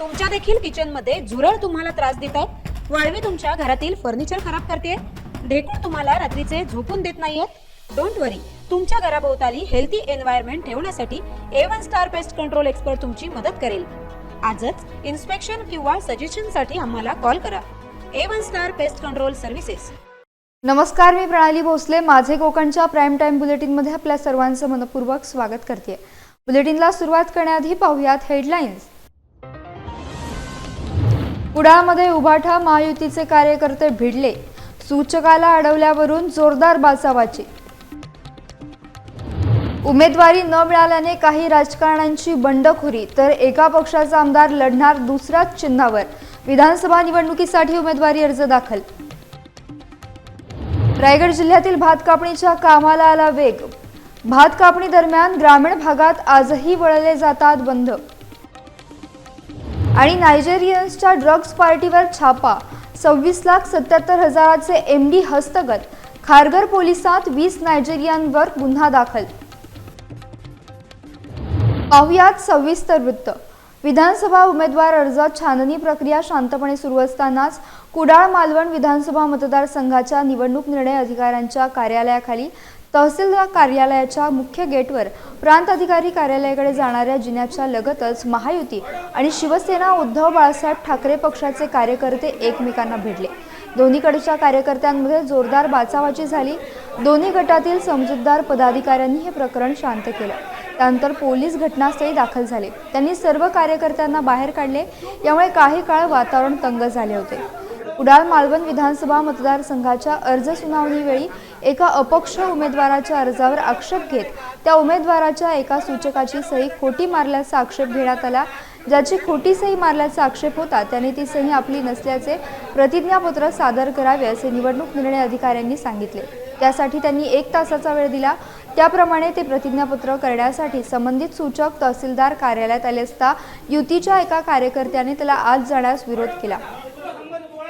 तुमच्या देखील किचन मध्ये झुरळ तुम्हाला त्रास देत आहे, वाळवी तुमच्या घरातील फर्निचर खराब करते, ढेकूळ तुम्हाला रात्रीचे झोपून देत नाहीयेत, डोंट वरी, तुमच्या घराभोवताली हेल्थी एन्व्हायरमेंट ठेवण्यासाठी A1 star pest control expert तुमची मदत करेल। आजच इन्स्पेक्शन किंवा सजेशन साठी आम्हाला कॉल करा। A1 star pest control services. नमस्कार, मी प्रणाली भोसले माझे कोकणच्या प्राइम टाइम बुलेटिन मध्ये आपल्या सर्वांचं मनपूर्वक स्वागत करते। बुलेटिनला सुरुवात करण्याआधी पाहूयात हेडलाईन्स। कुडाळमध्ये उभाठा महायुतीचे कार्यकर्ते भिडले, सूचकाला अडवल्यावरून जोरदार बाचाबाची। उमेदवारी न मिळाल्याने काही राजकारण्यांची बंडखोरी, तर एका पक्षाचा आमदार लढणार दुसऱ्याच चिन्हावर। विधानसभा निवडणुकीसाठी उमेदवारी अर्ज दाखल। रायगड जिल्ह्यातील भात कापणीच्या कामाला आला वेग, भात कापणी दरम्यान ग्रामीण भागात आजही वळले जातात बंद। आणि नायजेरियन्सच्या ड्रग्ज पार्टीवर छापा, 26,77,000चे MD हस्तगत, खारघर पोलिसात 20 नायजेरियनवर गुन्हा दाखल। पाहुयात सविस्तर वृत्त। विधानसभा उमेदवार अर्ज छाननी प्रक्रिया शांतपणे सुरू असतानाच कुडाळ मालवण विधानसभा मतदारसंघाच्या निवडणूक निर्णय अधिकाऱ्यांच्या कार्यालयाखाली तहसीलदार कार्यालयाच्या मुख्य गेटवर प्रांत अधिकारी कार्यालयाकडे जाणाऱ्या जिन्याच्या लगतच महायुती आणि शिवसेना उद्धव बाळासाहेब ठाकरे पक्षाचे कार्यकर्ते एकमेकांना भिडले। दोन्हीकडच्या कार्यकर्त्यांमध्ये जोरदार बाचाबाची झाली। दोन्ही गटातील समजूतदार पदाधिकाऱ्यांनी हे प्रकरण शांत केलं। त्यानंतर पोलीस घटनास्थळी दाखल झाले। त्यांनी सर्व कार्यकर्त्यांना बाहेर काढले। यामुळे काही काळ वातावरण तंग झाले होते। कुडाळ मालवण विधानसभा मतदारसंघाच्या अर्ज सुनावणीवेळी एका अपक्ष उमेदवाराच्या अर्जावर आक्षेप घेत त्या उमेदवाराच्या एका सूचकाची सही खोटी मारल्याचा आक्षेप घेण्यात आला। ज्याची खोटी सही मारल्याचा आक्षेप होता त्याने ती सही आपली नसल्याचे प्रतिज्ञापत्र सादर करावे असे निवडणूक निर्णय अधिकाऱ्यांनी सांगितले। त्यासाठी त्यांनी 1 तासाचा वेळ दिला। त्याप्रमाणे ते प्रतिज्ञापत्र करण्यासाठी संबंधित सूचक तहसीलदार कार्यालयात आले असता युतीच्या एका कार्यकर्त्याने त्याला आत जाण्यास विरोध केला।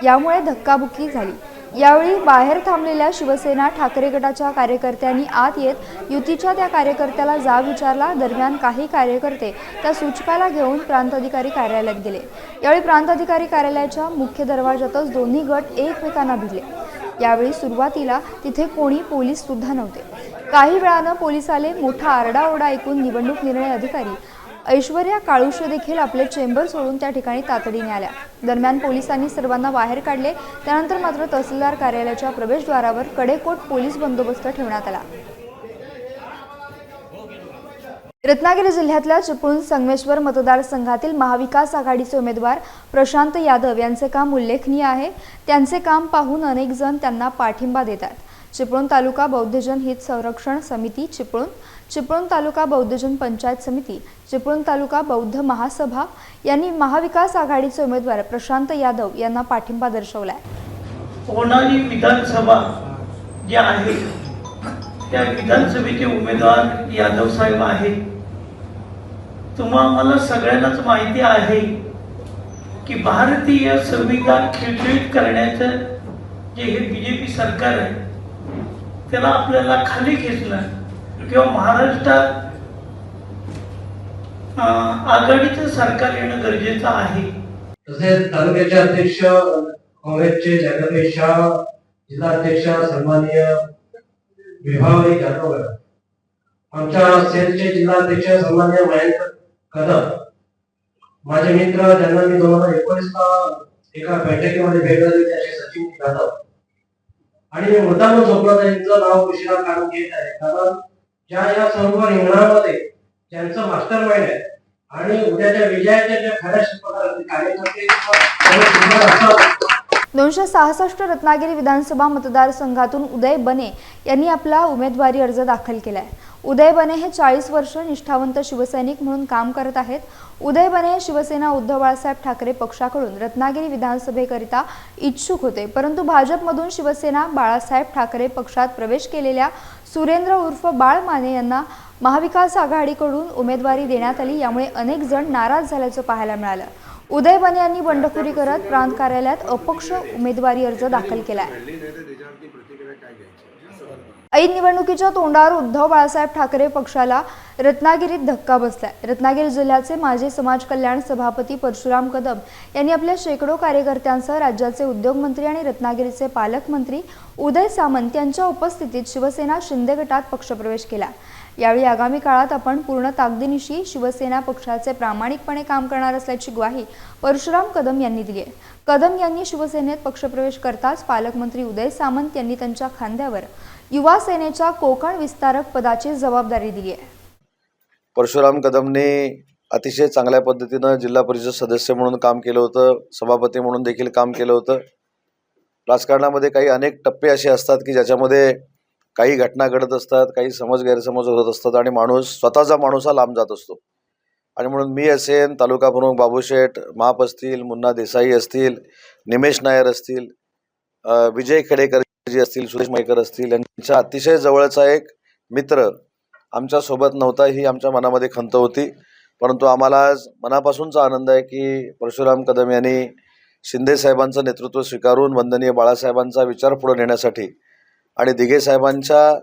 यामुळे धक्काबुक्की झाली। यावेळी बाहेर थांबलेल्या शिवसेना ठाकरे गटाच्या कार्यकर्त्यांनी आत येत युतीच्या त्या कार्यकर्त्याला जाब विचारला। दरम्यान काही कार्यकर्ते त्या सूचकाला घेऊन प्रांताधिकारी कार्यालयात गेले। यावेळी प्रांताधिकारी कार्यालयाच्या मुख्य दरवाजातच दोन्ही गट एकमेकांना भिडले। यावेळी सुरुवातीला तिथे कोणी पोलीस सुद्धा नव्हते। काही वेळानं पोलीस आले। मोठा आरडाओरडा ऐकून निवडणूक निर्णय अधिकारी ऐश्वर्या काळुशे देखील आपले चेंबर सोडून त्या ठिकाणी तातडीने आल्या। दरम्यान पोलिसांनी सर्वांना बाहेर काढले। त्यानंतर मात्र तहसीलदार कार्यालयाच्या प्रवेशद्वारावर कडेकोट पोलीस बंदोबस्त ठेवण्यात आला। रत्नागिरी जिल्ह्यातल्या चिपळूण संगमेश्वर मतदारसंघातील महाविकास आघाडीचे उमेदवार प्रशांत यादव यांचे काम उल्लेखनीय आहे। त्यांचे काम पाहून अनेक जण त्यांना पाठिंबा देतात। चिपळूण तालुका बौद्धजन हित संरक्षण समिती चिपळूण, चिपळूण तालुका बौद्धजन पंचायत समिती, चिपळूण तालुका बौद्ध महासभा यांनी महाविकास आघाडीचे उमेदवार प्रशांत यादव यांना पाठिंबा दर्शवलाय। होणारी विधानसभा जी आहे त्या विधानसभेचे उमेदवार यादव साहेब आहेत। तुम्हाला सगळ्यांनाच माहिती आहे की भारतीय संविधान खिळखिळीत करण्याचं जे हे BJP सरकार आहे त्याला आपल्याला खाली घेतलं किंवा महाराष्ट्रात आघाडीचं सरकार येणं गरजेचं आहे। तसेच तालुक्याचे अध्यक्ष काँग्रेसचे जगदीश शाह, जिल्हाध्यक्ष सन्माननीय विभावरी जाधव, आमच्या सेलचे जिल्हाध्यक्ष सन्माननीय मयंक कदम, माझे मित्र ज्यांना मी 2019ला एका बैठकीमध्ये भेट दिली त्याचे सचिन जाधव, आणि मी मुद्दाम झोपडाचं नाव उशिरा काढून घेत आहे कारण ज्या या सर्व रिंगणामध्ये त्यांचं मास्टर माइंड आहे आणि उद्याच्या विजयाच्या ज्या खऱ्या कार्यकर्ते 266 रत्नागिरी विधानसभा मतदारसंघातून उदय बने यांनी आपला उमेदवारी अर्ज दाखल केलाय। उदय बने हे 40 वर्ष निष्ठावंत शिवसैनिक म्हणून काम करत आहेत। उदय बने हे शिवसेना उद्धव बाळासाहेब ठाकरे पक्षाकडून रत्नागिरी विधानसभेकरिता इच्छुक होते, परंतु भाजपमधून शिवसेना बाळासाहेब ठाकरे पक्षात प्रवेश केलेल्या सुरेंद्र उर्फ बाळ माने यांना महाविकास आघाडीकडून उमेदवारी देण्यात आली। यामुळे अनेक जण नाराज झाल्याचं पाहायला मिळालं। उदय बने यांनी बंडखोरी करत प्रांत कार्यालयात अपक्ष उमेदवारी अर्ज दाखल केलाय। ऐन निवडणुकीच्या तोंडावर उद्धव बाळासाहेब ठाकरे पक्षाला रत्नागिरीत धक्का बसलाय। रत्नागिरी जिल्ह्याचे माजी समाज कल्याण सभापती परशुराम कदम यांनी आपल्या शेकडो कार्यकर्त्यांसह राज्याचे उद्योगमंत्री आणि रत्नागिरीचे पालकमंत्री उदय सामंत यांच्या उपस्थितीत शिवसेना शिंदे गटात पक्षप्रवेश केला। यावेळी आगामी काळात आपण पूर्ण ताकदीनिशी शिवसेना पक्षाचे प्रामाणिकपणे काम करणार असल्याची ग्वाही परशुराम कदम यांनी दिली आहे। कदम यांनी शिवसेनेत पक्षप्रवेश करताच पालकमंत्री उदय सामंत यांनी त्यांच्या खांद्यावर युवा सेनेच्या कोकण विस्तारक पदाची जबाबदारी दिली आहे। परशुराम कदमने अतिशय चांगल्या पद्धतीने जिल्हा परिषद सदस्य म्हणून काम केलं होतं, सभापती म्हणून देखील काम केलं होतं। राजकारणामध्ये काही अनेक टप्पे असे असतात की ज्याच्यामध्ये काही घटना घडत असतात, काही समज गैरसमज होत असतात आणि स्वतःचा माणूस हा लांब जात असतो। आणि म्हणून मी असेन, तालुका प्रमुख बाबूशेठ माप असतील, मुन्ना देसाई असतील, निमेश नायर असतील, विजय खेडेकर जी असतील, सुरेश मयेकर असतील, यांच्या अतिशय जवळचा एक मित्र आमच्या सोबत नव्हता ही आमच्या मनामध्ये खंत होती। परंतु आम्हाला आज मनापासूनचा आनंद आहे की परशुराम कदम यांनी शिंदे साहेबांचं नेतृत्व स्वीकारून वंदनीय बाळासाहेबांचा विचार पुढे नेण्यासाठी आणि दिघे साहेबांच्या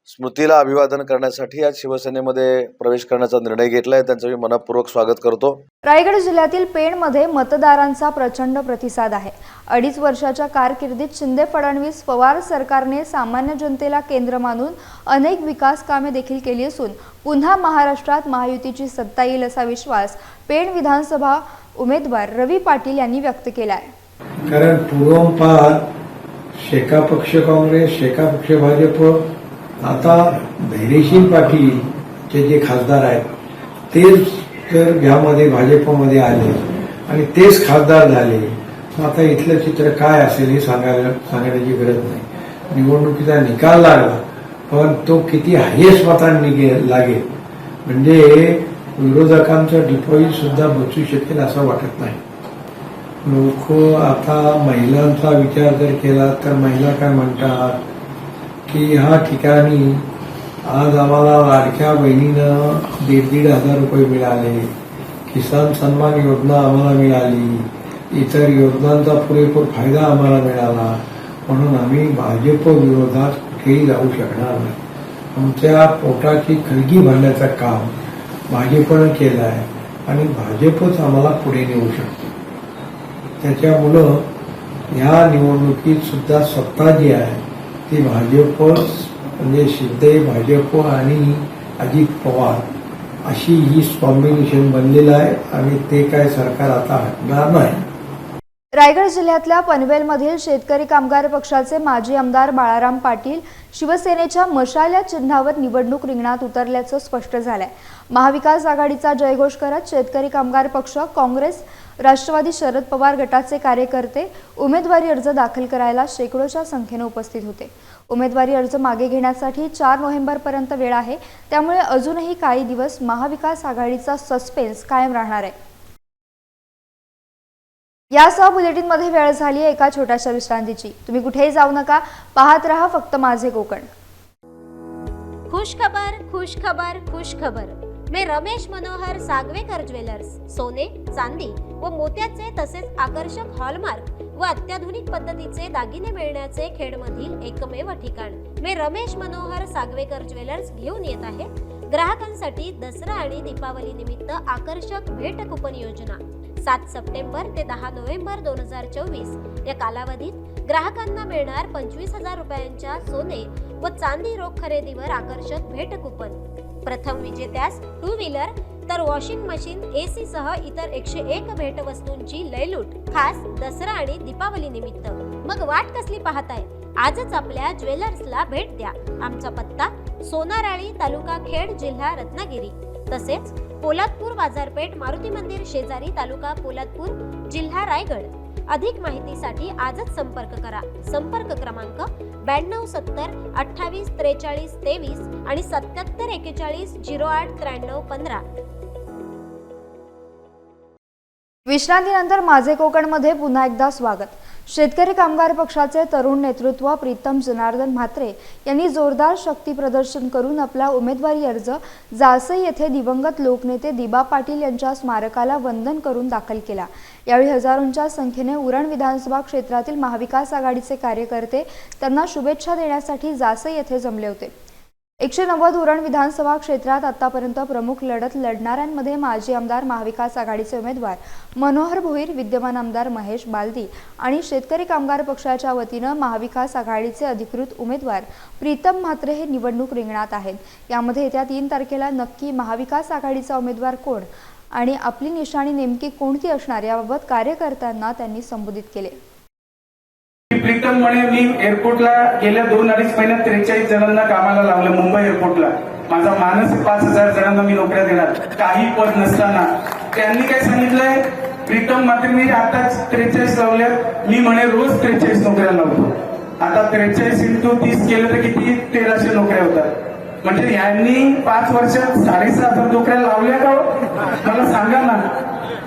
स्मृतीला अभिवादन करण्यासाठी आज शिवसेनेमध्ये प्रवेश करण्याचा निर्णय घेतला आहे। त्यांचं मी मनपूर्वक स्वागत करतो। रायगड जिल्ह्यातील पेणमध्ये मतदारांचा प्रचंड प्रतिसाद आहे। 2.5 वर्षाच्या कारकिर्दीत शिंदे फडणवीस पवार सरकारने सामान्य जनतेला केंद्र मानून अनेक विकास कामे देखील केली असून पुन्हा महाराष्ट्रात महायुतीची सत्ता येईल असा विश्वास पेण विधानसभा उमेदवार रवी पाटील यांनी व्यक्त केला आहे। कारण पूर्वंपार शेका पक्ष काँग्रेस, शेका पक्ष भाजप, आता धैर्यशील पाटीलचे जे खासदार आहेत तेच जर यामध्ये भाजपमध्ये आले आणि तेच खासदार झाले, आता इथलं चित्र काय असेल हे सांगण्याची गरज नाही। निवडणुकीचा निकाल लागला पण तो किती हायेस्ट मतांनी लागेल म्हणजे विरोधकांचं डिपॉझिट सुद्धा बचू शकेल असं वाटत नाही। लोक आता महिलांचा विचार जर केला तर महिला काय म्हणतात की ह्या ठिकाणी आज आम्हाला लाडक्या बहिणीनं 1,500 रुपये मिळाले, किसान सन्मान योजना आम्हाला मिळाली, इतर योजनांचा पुरेपूर फायदा आम्हाला मिळाला, म्हणून आम्ही भाजप विरोधात कुठेही जाऊ शकणार नाही। आमच्या पोटाची खळगी भरण्याचं काम भाजपनं केलं आहे आणि भाजपच आम्हाला पुढे नेऊ शकतो। त्याच्यामुळं ह्या निवडणुकीत सुद्धा सत्ता जी आहे ती भाजप म्हणजे शिंदे भाजप आणि अजित पवार अशी ही कॉम्बिनेशन बनलेलं आहे आणि ते काय सरकार आता हटणार नाही। रायगड जिल्ह्यातल्या पनवेलमधील शेतकरी कामगार पक्षाचे माजी आमदार बाळाराम पाटील शिवसेनेच्या मशाल या चिन्हावर निवडणूक रिंगणात उतरल्याचं स्पष्ट झालंय। महाविकास आघाडीचा जयघोष करत शेतकरी कामगार पक्ष, काँग्रेस, राष्ट्रवादी शरद पवार गटाचे कार्यकर्ते उमेदवारी अर्ज दाखल करायला शेकडोच्या संख्येने उपस्थित होते। उमेदवारी अर्ज मागे घेण्यासाठी 4 नोव्हेंबरपर्यंत वेळ आहे, त्यामुळे अजूनही काही दिवस महाविकास आघाडीचा सस्पेन्स कायम राहणार आहे। यासह बुलेटिनमध्ये वेळ झाली आहे एका छोट्याशा विश्रांतीची। तुम्ही कुठेही जाऊ नका, पाहत रहा फक्त माझे कोकण। खुश खबर, खुश खबर, खुश खबर। मैं रमेश मनोहर सागवेकर ज्वेलर्स सोने, चांदी व मोत्याचे तसेच आकर्षक हॉलमार्क व अत्याधुनिक पद्धतीचे दागिने मिळण्याचे खेडमधील एकमेव ठिकाण। मैं रमेश मनोहर सागवेकर ज्वेलर्स घेऊन येत आहे ग्राहकांसाठी दसरा आणि दीपावली निमित्त आकर्षक भेट कुपन योजना। 7 सप्टेंबर ते 10 नोव्हेंबर 2024 या कालावधीत ग्राहकांना मिळणार 25,000 रुपयांच्या सोने व चांदी रोख खरेदीवर आकर्षक भेट कुपन। प्रथम विजेत्यास 2 व्हीलर तर वॉशिंग मशीन AC सह इतर 101 भेट वस्तूंची लयलूट खास दसरा आणि दीपावली निमित्त। मग वाट कसली पाहताय? आजच आपल्या ज्वेलर्सला भेट द्या। आमचा पत्ता सोनाराळी, तालुका खेड, जिल्हा रत्नागिरी, तसेच पोलादपूर बाजारपेठ, मारुती मंदिर शेजारी, तालुका पोलादपूर, जिल्हा रायगड। अधिक माहितीसाठी आजच संपर्क करा। संपर्क क्रमांक 92 70 28 43 23 आणि 77 41 08 93 15। विश्रांतीनंतर माझे कोकणमध्ये पुन्हा एकदा स्वागत। शेतकरी कामगार पक्षाचे तरुण नेतृत्व प्रीतम जनार्दन म्हात्रे यांनी जोरदार शक्ती प्रदर्शन करून आपला उमेदवारी अर्ज जासई येथे दिवंगत लोकनेते दिबा पाटील यांच्या स्मारकाला वंदन करून दाखल केला। यावेळी हजारोंच्या संख्येने उरण विधानसभा क्षेत्रातील महाविकास आघाडीचे कार्यकर्ते त्यांना शुभेच्छा देण्यासाठी जासई येथे जमले होते। 190 उरण विधानसभा क्षेत्रात आतापर्यंत प्रमुख लढत लढणाऱ्यांमध्ये माजी आमदार महाविकास आघाडीचे उमेदवार मनोहर भोईर, विद्यमान आमदार महेश बालदी आणि शेतकरी कामगार पक्षाच्या वतीने महाविकास आघाडीचे अधिकृत उमेदवार प्रीतम म्हात्रे हे निवडणूक रिंगणात आहेत। यामध्ये येत्या 3 तारखेला नक्की महाविकास आघाडीचा उमेदवार कोण आणि आपली निशाणी नेमकी कोणती असणार याबाबत कार्यकर्त्यांना त्यांनी संबोधित केले। प्रीतम म्हणे मी एअरपोर्टला गेल्या 2-2.5 महिन्यात 43 जणांना कामाला लावलं मुंबई एअरपोर्टला। माझा मानस 5,000 जणांना मी नोकऱ्या देणार काही पद नसताना। त्यांनी काय सांगितलंय, प्रीतम मात्र मी आताच 43 लावल्यात, मी म्हणे रोज 43 नोकऱ्या लावतो। आता 43 × 30 केलं तर किती 1300 नोकऱ्या होतात। म्हणजे यांनी 5 वर्षात 6,500 नोकऱ्या लावल्या का? मला सांगा ना।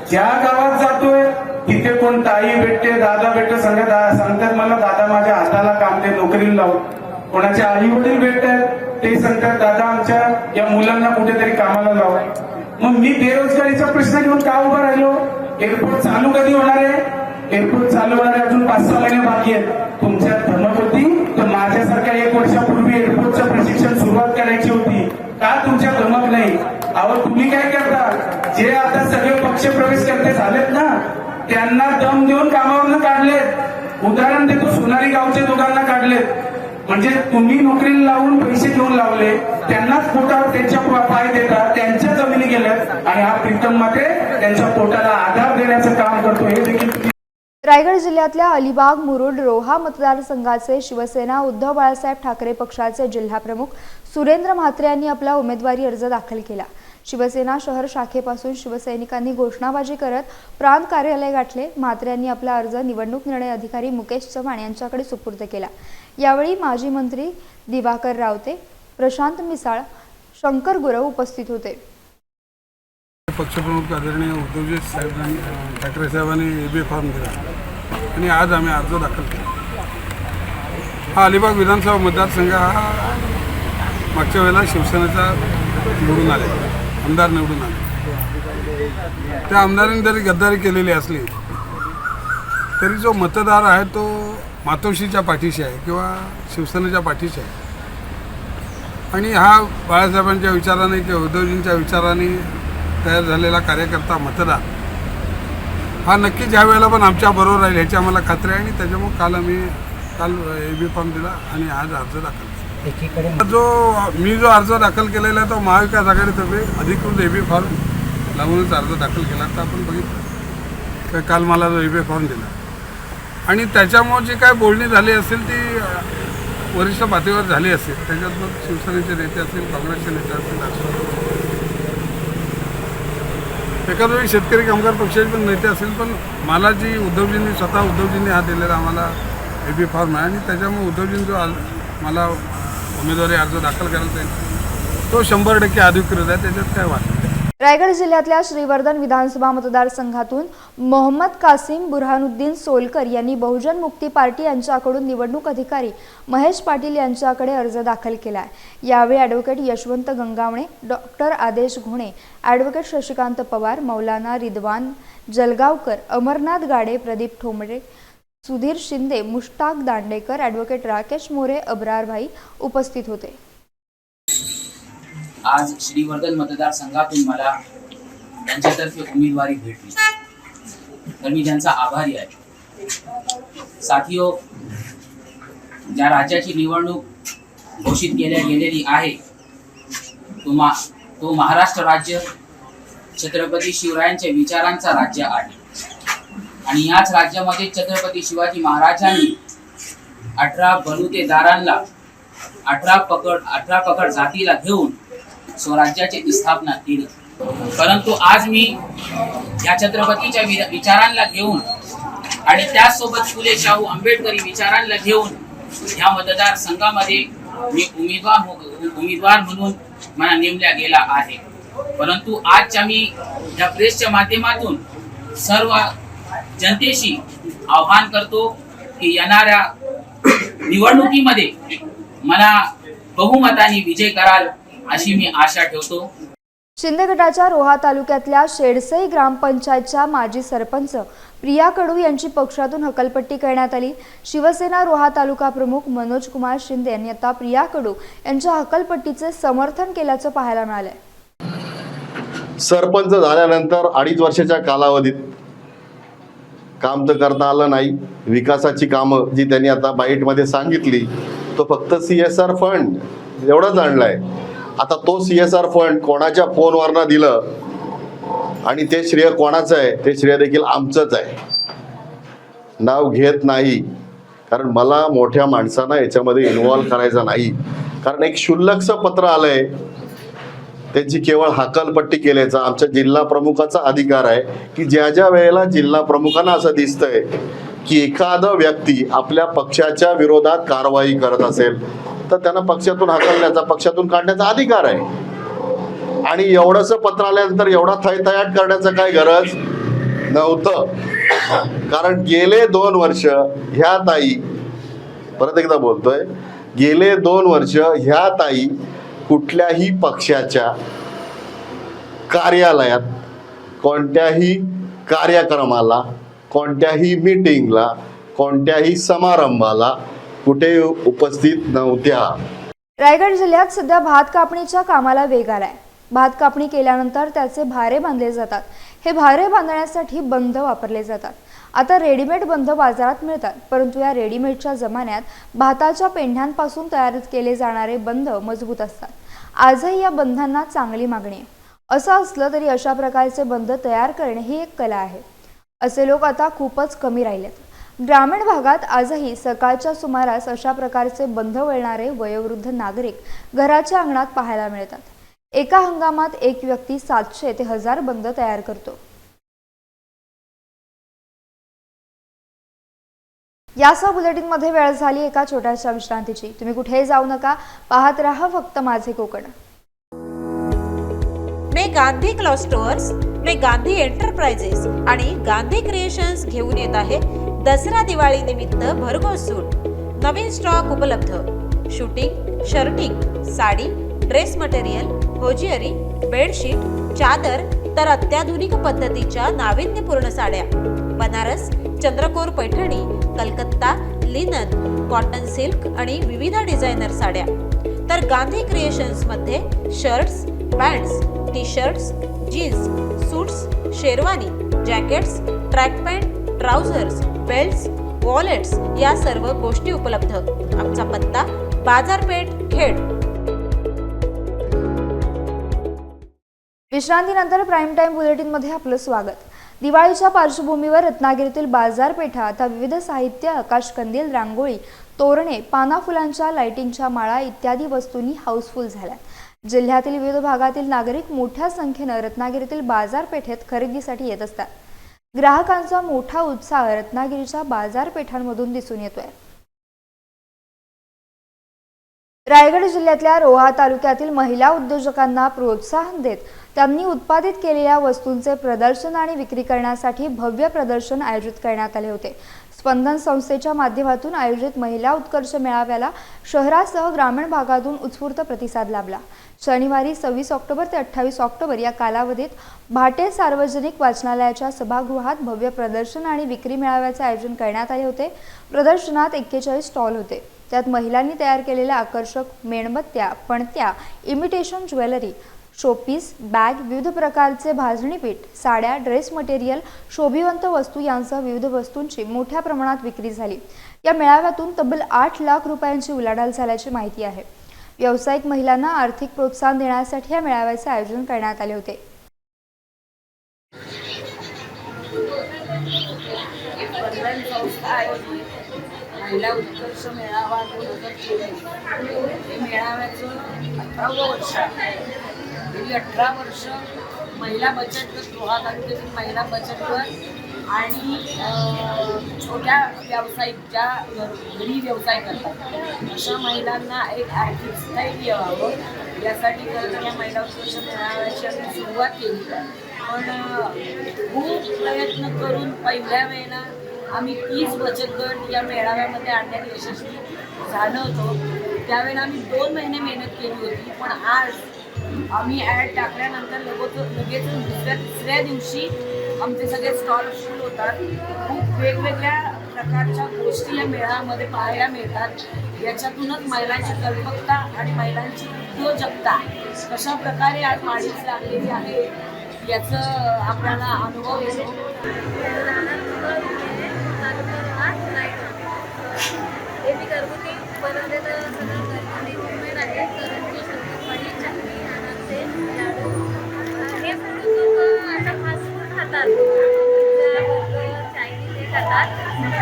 ज्या गावात जातोय तिथे कोण ताई भेटते, दादा भेटते, सांगतात मला दादा माझ्या हाताला काम दे, नोकरीला लावून। कोणाचे आई वडील भेटतात ते सांगतात दादा आमच्या या मुलांना कुठेतरी कामाला लावा। मग मी बेरोजगारीचा प्रश्न घेऊन का उभा राहिलो? एअरपोर्ट चालू कधी होणार आहे? एअरपोर्ट चालू होणार आहे अजून 5-6 महिने बाकी आहेत। तुमच्यात धमक होती तर माझ्यासारख्या 1 वर्षापूर्वी एअरपोर्टचं प्रशिक्षण सुरुवात करायची होती का? तुमच्या धमक नाही। अहो तुम्ही काय करता, जे आता सगळे पक्ष प्रवेश करते झालेत ना त्यांना दम देऊन कामावरनं काढलेत। उदाहरण देतो, सोनारी गावच्या दोघांना काढलेत। म्हणजे तुम्ही नोकरीला लावून पैसे घेऊन लावले, त्यांनाच पोटावर त्यांच्या पाय देतात, त्यांच्या जमिनी गेल्यात आणि हा प्रीतम म्हात्रे त्यांच्या पोटाला आधार देण्याचं काम करतो। हे देखील रायगड जिल्ह्यातल्या अलिबाग, मुरुड, रोहा मतदारसंघाचे शिवसेना उद्धव बाळासाहेब ठाकरे पक्षाचे जिल्हाप्रमुख सुरेंद्र म्हात्रे यांनी आपला उमेदवारी अर्ज दाखल केला। शिवसेना शहर शाखेपासून शिवसैनिकांनी घोषणाबाजी करत प्रांत कार्यालय गाठले। म्हात्रे यांनी आपला अर्ज निवडणूक निर्णय अधिकारी मुकेश चव्हाण यांच्याकडे सुपूर्द केला। यावेळी माजी मंत्री दिवाकर रावते, प्रशांत मिसाळ, शंकर गुरव उपस्थित होते। पक्षप्रमुख आदरणीय उद्धवजी साहेबांनी ठाकरे साहेबांनी एबी फॉर्म दिला आणि आज आम्ही अर्ज दाखल केला। हा अलिबाग विधानसभा मतदारसंघ हा मागच्या वेळेला शिवसेनेचा निवडून आले, आमदार निवडून आले। त्या आमदारांनी जरी गद्दारी केलेली असली तरी जो मतदार आहे तो मातोश्रीच्या पाठीशी आहे किंवा शिवसेनेच्या पाठीशी आहे। आणि हा बाळासाहेबांच्या विचाराने किंवा उद्धवजींच्या विचाराने तयार झालेला कार्यकर्ता मतदार हा नक्कीच ज्या वेळेला पण आमच्या बरोबर राहील ह्याची आम्हाला खात्री आहे। आणि त्याच्यामुळे काल एबी फॉर्म दिला आणि आज अर्ज दाखल केला। मी जो अर्ज दाखल केलेला आहे तो महाविकास आघाडीतर्फे अधिकृत एबी फॉर्म लागूनच अर्ज दाखल केला। तर आपण बघितलं काल मला जो एबी फॉर्म दिला आणि त्याच्यामुळे जी काय बोलणी झाली असेल ती वरिष्ठ पातळीवर झाली असेल, त्याच्यात मग शिवसेनेचे नेते असतील, काँग्रेसचे नेते असतील, एखाद्या वेळी शेतकरी कामगार पक्षाचे पण नेते असेल, पण मला जी उद्धवजींनी हा दिलेला आम्हाला एबी फॉर्म आहे आणि त्याच्यामुळे उद्धवजींनी जो मला उमेदवारी अर्ज दाखल करायला जाईल तो 100% अधिकृत आहे, त्याच्यात काय वाद नाही। रायगड जिल्ह्यातल्या श्रीवर्धन विधानसभा मतदारसंघातून मोहम्मद कासिम बुरहानुद्दीन सोलकर यांनी बहुजन मुक्ती पार्टी यांच्याकडून निवडणूक अधिकारी महेश पाटील यांच्याकडे अर्ज दाखल केला आहे। यावेळी ॲडव्होकेट यशवंत गंगावणे, डॉक्टर आदेश घोणे, ॲडव्होकेट शशिकांत पवार, मौलाना रिदवान जलगावकर, अमरनाथ गाडे, प्रदीप ठोंबरे, सुधीर शिंदे, मुश्ताक दांडेकर, ॲडव्होकेट राकेश मोरे, अब्रारभाई उपस्थित होते। आज श्रीवर्धन मतदारसंघातून मला त्यांच्यातर्फे उमेदवारी भेटली तर मी त्यांचा आभारी आहे। साथियो, ज्या राज्याची निवडणूक घोषित गेलेली आहे तो महाराष्ट्र राज्य छत्रपती शिवरायांच्या विचारांचा राज्य आहे आणि याच राज्यामध्ये छत्रपती शिवाजी महाराजांनी 18 बलुतेदारांना 18 पकड जातीला घेऊन स्वराज्याची स्थापना केली। परंतु आज मी या छत्रपतीच्या विचारांना घेऊन आणि त्याचसोबत फुले शाहू आंबेडकरी विचारांना घेऊन या मतदारसंघामध्ये मी उमेदवार म्हणून मला नेमल्या गेला आहे। परंतु आजच्या मी या प्रेसच्या माध्यमातून सर्व जनतेशी आवाहन करतो की येणाऱ्या निवडणुकीमध्ये मला बहुमताने विजय कराल अशी मी आशा ठेवतो. शिंदे गटाच्या रोहा तालुक्यातल्या शेडसई ग्रामपंचायतच्या माजी सरपंच प्रिया कडू यांची पक्षातून हकलपट्टी करण्यात आली. शिवसेना रोहा तालुका प्रमुख मनोज कुमार शिंदे यांनी आता प्रिया कडू यांच्या हकलपट्टीचे समर्थन केल्याचं पाहायला मिळालंय. सरपंच झाल्यानंतर 2.5 वर्षाच्या कालावधीत काम तर करता आलं नाही. विकासाची कामं जी त्यांनी आता बाईटमध्ये सांगितली तो फक्त CSR फंड एवढंच आणलाय. आता तो CSR फंड कोणाच्या फोनवरनं दिलं आणि ते श्रेय कोणाचं आहे ते श्रेय देखील आमचंच आहे. नाव घेत नाही कारण मला मोठ्या माणसांना याच्यामध्ये इन्व्हॉल्व करायचा नाही. कारण एक क्षुल्लकचं पत्र आलंय, त्यांची केवळ हकालपट्टी केल्याचा आमच्या जिल्हा प्रमुखाचा अधिकार आहे की ज्या ज्या वेळेला जिल्हा प्रमुखांना असं दिसतंय की एखादा व्यक्ती आपल्या पक्षाच्या विरोधात कारवाई करत असेल तर त्यांना पक्षातून हकलण्याचा, पक्षातून काढण्याचा अधिकार आहे. आणि एवढंसं पत्र आल्यानंतर एवढा थैथयाट करण्याचं काय गरज नव्हतं. कारण गेले 2 वर्ष ह्या ताई, परत एकदा बोलतोय, गेले 2 वर्ष ह्या ताई कुठल्याही पक्षाच्या कार्यालयात, कोणत्याही कार्यक्रमाला, कोणत्याही मीटिंगला, कोणत्याही समारंभाला कुठे उपस्थित नव्हत्या. रायगड जिल्ह्यात सध्या भात कापणीच्या कामाला वेग आलाय. भात कापणी केल्यानंतर त्याचे भारे बांधले जातात. हे भारे बांधण्यासाठी बंध वापरले जातात. आता रेडीमेड बंध बाजारात मिळतात, परंतु या रेडीमेडच्या जमान्यात भाताच्या पेंढ्यांपासून तयार केले जाणारे बंध मजबूत असतात. आजही या बंधांना चांगली मागणी आहे. असं असलं तरी अशा प्रकारचे बंध तयार करणे ही एक कला आहे. असे लोक आता खूपच कमी राहिलेत. ग्रामीण भागात आजही सकाळच्या सुमारास अशा प्रकारचे बंध वळणारे वयोवृद्ध नागरिक घराच्या अंगणात पाहायला मिळतात. एका हंगामात एक व्यक्ती 700 ते 1000 बंध तयार करतो. यासह बुलेटिनमध्ये वेळ झाली एका छोट्याशा विश्रांतीची. तुम्ही कुठेही जाऊ नका, पाहत राहा फक्त माझे कोकण. मे गांधी क्लॉथ स्टोअर्स, मे गांधी एंटरप्राइजेस आणि गांधी क्रिएशन्स घेऊन येत आहे दसरा दिवाळी निमित्त भरघोस सूट. नवीन स्टॉक उपलब्ध. Shooting, shirting, sari, dress material, hosiery, bedsheet, चादर तर अत्याधुनिक पद्धतीच्या नाविन्यपूर्ण साड्या. बनारस, चंद्रकोर Paithani, Calcutta, linen, cotton silk आणि विविध डिझायनर साड्या. तर गांधी क्रिएशन्स मध्ये shirts, pants, T shirts, jeans, suits, sherwani, jackets, track pant, trousers, belts, wallets या सर्व गोष्टी उपलब्ध. आमचा पत्ता बाजारपेठ, खेड. विश्रांतीनंतर प्राईम टाइम बुलेटिनमध्ये आपलं स्वागत. दिवाळीच्या पार्श्वभूमीवर रत्नागिरीतील बाजारपेठा आता विविध साहित्य, आकाशकंदील, रांगोळी, तोरणे, पाना फुलांच्या लाइटिंगच्या माळा इत्यादी वस्तूंनी हाऊसफुल झाल्या. जिल्ह्यातील विविध भागातील नागरिक मोठ्या संख्येनं रत्नागिरीतील बाजारपेठेत खरेदीसाठी येत असतात. ग्राहकांचा मोठा उत्साह रत्नागिरीच्या बाजारपेठांमधून दिसून येतोय. रायगड जिल्ह्यातल्या रोहा तालुक्यातील महिला उद्योजकांना प्रोत्साहन देत त्यांनी उत्पादित केलेल्या वस्तूंचे प्रदर्शन आणि विक्री करण्यासाठी भव्य प्रदर्शन आयोजित करण्यात आले होते. स्पंदन संस्थेच्या माध्यमातून आयोजित महिला उत्कर्ष मेळाव्याला शहरासह ग्रामीण भागातून उत्स्फूर्त प्रतिसाद लाभला. शनिवारी 26 ऑक्टोबर ते 28 ऑक्टोबर या कालावधीत भाटे सार्वजनिक वाचनालयाच्या सभागृहात भव्य प्रदर्शन आणि विक्री मेळाव्याचे आयोजन करण्यात आले होते. प्रदर्शनात 41 स्टॉल होते. त्यात महिलांनी तयार केलेल्या आकर्षक मेणबत्त्या, पणत्या, इमिटेशन ज्वेलरी, शोपीस, बॅग, विविध प्रकारचे भाजणी पीठ, साड्या, ड्रेस मटेरियल, शोभिवंत वस्तू यांसह विविध वस्तूंची मोठ्या प्रमाणात विक्री झाली. या मेळाव्यातून तब्बल 8 लाख रुपयांची उलाढाल झाल्याची माहिती आहे. व्यावसायिक महिलांना आर्थिक प्रोत्साहन देण्यासाठी या मेळाव्याचे आयोजन करण्यात आले होते. महिला उत्कर्ष मेळावा 2024 मेळाव्याचं 18वं वर्ष आहे. गेली 18 वर्ष महिला बचत गट, रोहा तालुक्यातील महिला बचत गट आणि छोट्या व्यावसायिक ज्या घरी व्यवसाय करतात अशा महिलांना एक आर्थिक स्थैर्य यावं यासाठी खरं या महिला उत्कर्ष मेळाव्याची आम्ही सुरुवात केली. पण खूप प्रयत्न करून पहिल्या वेळेला आम्ही 30 बचत गट या मेळाव्यामध्ये आणण्यात यशस्वी झालो होतो. त्यावेळेला आम्ही 2 महिने मेहनत केली होती, पण आज आम्ही ॲड टाकल्यानंतर लगेच दुसऱ्या तिसऱ्या दिवशी आमचे सगळे स्टॉल फुल होतात. खूप वेगवेगळ्या प्रकारच्या गोष्टी या मेळाव्यामध्ये पाहायला मिळतात. याच्यातूनच महिलांची कल्पकता आणि महिलांची उद्योजकता कशा प्रकारे आज वाढीस लागलेली आहे याचं आपल्याला अनुभव येतो.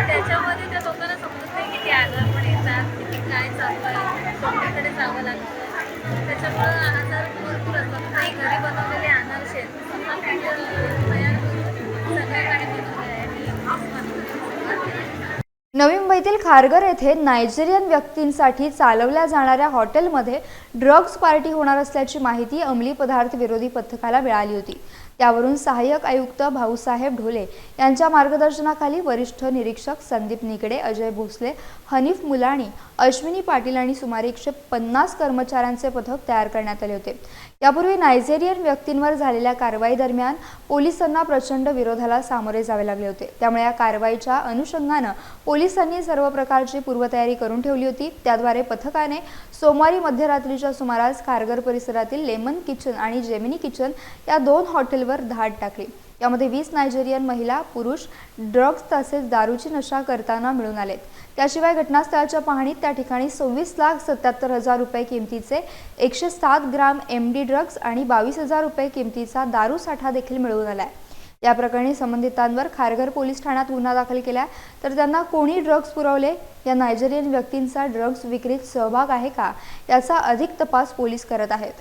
त्याच्यामध्ये त्या लोकांना समजत नाही किती आजारपण येतात, किती काय चालू आहे, डॉक्टरकडे जावं लागतं. त्याच्यामुळं आजार भरपूर असतात. काही घरी बनवलेले अनारसे तयार करून सगळ्याकडे बनवले आहे. नवी मुंबईतील खारघर येथे नायजेरियन व्यक्तींसाठी चालवल्या जाणाऱ्या हॉटेलमध्ये ड्रग्ज पार्टी होणार असल्याची माहिती अंमली पदार्थ विरोधी पथकाला मिळाली होती. त्यावरून सहाय्यक आयुक्त भाऊसाहेब ढोले यांच्या मार्गदर्शनाखाली वरिष्ठ निरीक्षक संदीप निकडे, अजय भोसले, हनीफ मुलाणी, अश्विनी पाटील आणि सुमारे 150 कर्मचाऱ्यांचे पथक तयार करण्यात आले होते. यापूर्वी नायजेरियन व्यक्तींवर झालेल्या कारवाई दरम्यान पोलिसांना प्रचंड विरोधाला सामोरे जावे लागले होते. त्यामुळे या कारवाईच्या अनुषंगानं पोलिसांनी सर्व प्रकारची पूर्वतयारी करून ठेवली होती. त्याद्वारे पथकाने सोमवारी मध्यरात्रीच्या सुमारास खारघर परिसरातील लेमन किचन आणि जेमिनी किचन या 2 हॉटेलवर धाड टाकली. यामध्ये 20 नायजेरियन महिला पुरुष ड्रग्ज तसेच दारूची नशा करताना मिळून आलेत. त्याशिवाय घटनास्थळाच्या पाहणीत त्या ठिकाणी 26,77,000 रुपये किमतीचे 107 ग्राम MD ड्रग्ज आणि 22,000 रुपये किमतीचा दारू साठा देखील मिळून आलाय. या प्रकरणी संबंधितांवर खारघर पोलीस ठाण्यात गुन्हा दाखल केला, तर त्यांना कोणी ड्रग्ज पुरवले, या नायजेरियन व्यक्तींचा ड्रग्ज विक्रीत सहभाग आहे का याचा अधिक तपास पोलीस करत आहेत.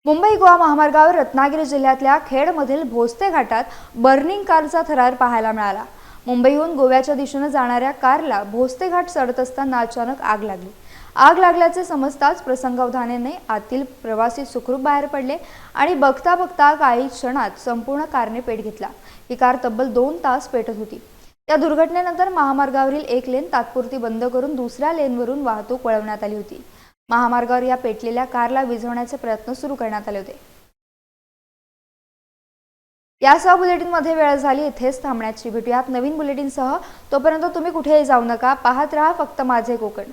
मुंबई गोवा महामार्गावर रत्नागिरी जिल्ह्यातल्या खेडमधील भोसते घाटात बर्निंग कारचा थरार पाहायला मिळाला. मुंबईहून गोव्याच्या दिशेने जाणाऱ्या कारला भोसते घाट चढत असताना अचानक आग लागली. आग लागल्याचे समजताच प्रसंगावधानाने आतील प्रवासी सुखरूप बाहेर पडले आणि बघता बघता काही क्षणात संपूर्ण कारने पेट घेतला. ही कार तब्बल 2 तास पेटत होती. या दुर्घटनेनंतर महामार्गावरील एक लेन तात्पुरती बंद करून दुसऱ्या लेनवरून वाहतूक वळवण्यात आली होती. महामार्गावर या पेटलेल्या कारला विझवण्याचे प्रयत्न सुरू करण्यात आले होते. यासह बुलेटिनमध्ये वेळ झाली इथेच थांबण्याची. भेटूयात नवीन बुलेटिनसह. तोपर्यंत तुम्ही कुठेही जाऊ नका. पाहत राहा फक्त माझे कोकण.